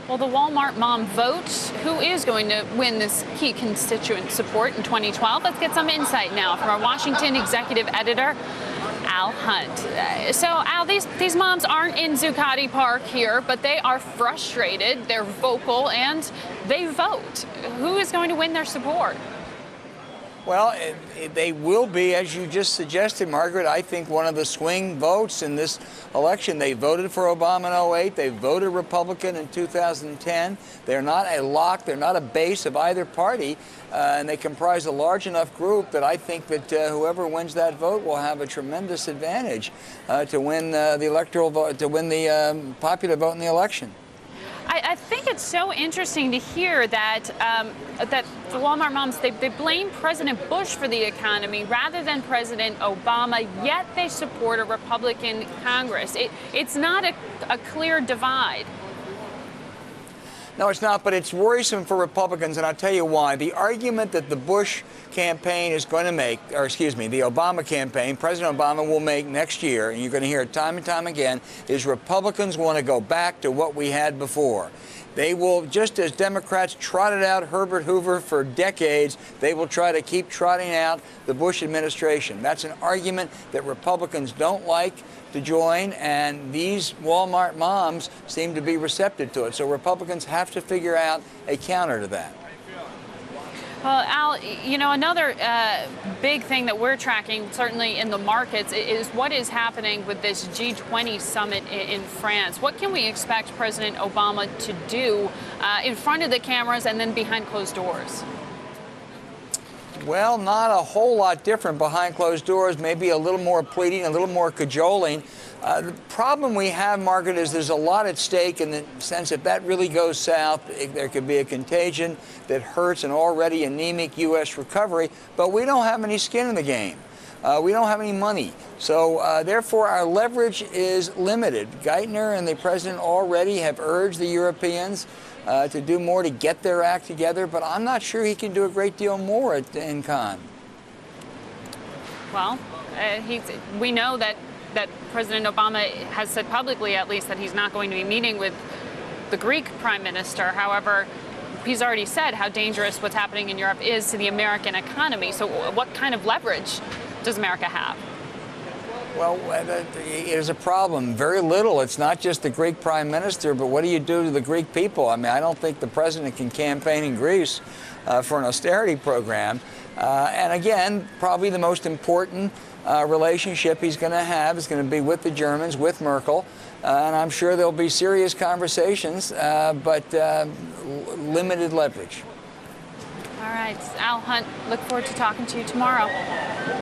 Well, the Wal-Mart mom vote, who is going to win this key constituent support in 2012? Let's get some insight now from our Washington executive editor, Al Hunt. So, Al, these moms aren't in Zuccotti Park here, but they are frustrated, they're vocal, and they vote. Who is going to win their support? Well, they will be, as you just suggested, Margaret. I think one of the swing votes in this election. They voted for Obama in 08. They voted Republican in 2010. They're not a lock. They're not a base of either party. And they comprise a large enough group that I think that whoever wins that vote will have a tremendous advantage to win the electoral vote, to win the popular vote in the election. I think it's so interesting to hear that that the Wal-Mart moms, they blame President Bush for the economy rather than President Obama, yet they support a Republican Congress. It's not a clear divide. No, it's not, but it's worrisome for Republicans, and I'll tell you why. The argument that the Bush campaign is going to make, or excuse me, the Obama campaign, President Obama will make next year, and you're going to hear it time and time again, is Republicans want to go back to what we had before. They will, just as Democrats trotted out Herbert Hoover for decades, they will try to keep trotting out the Bush administration. That's an argument that Republicans don't like to join, and these Wal-Mart moms seem to be receptive to it. So Republicans have to figure out a counter to that. Well, Al, you know, another big thing that we're tracking, certainly in the markets, is what is happening with this G20 summit in France. What can we expect President Obama to do in front of the cameras and then behind closed doors? Well, not a whole lot different behind closed doors, maybe a little more pleading, a little more cajoling. The problem we have, Margaret, is there's a lot at stake in the sense if that really goes south, there could be a contagion that hurts an already anemic U.S. recovery, but we don't have any skin in the game. We don't have any money. So therefore, our leverage is limited. Geithner and the president already have urged the Europeans to do more to get their act together, but I'm not sure he can do a great deal more in Cannes. Well, we know that President Obama has said publicly, at least, that he's not going to be meeting with the Greek prime minister. However, he's already said how dangerous what's happening in Europe is to the American economy. So what kind of leverage does America have? Well, it is a problem. Very little. It's not just the Greek prime minister, but what do you do to the Greek people? I mean, I don't think the president can campaign in Greece for an austerity program. And again, probably the most important relationship he's going to have is going to be with the Germans, with Merkel. And I'm sure there'll be serious conversations, but limited leverage. All right. Al Hunt, look forward to talking to you tomorrow.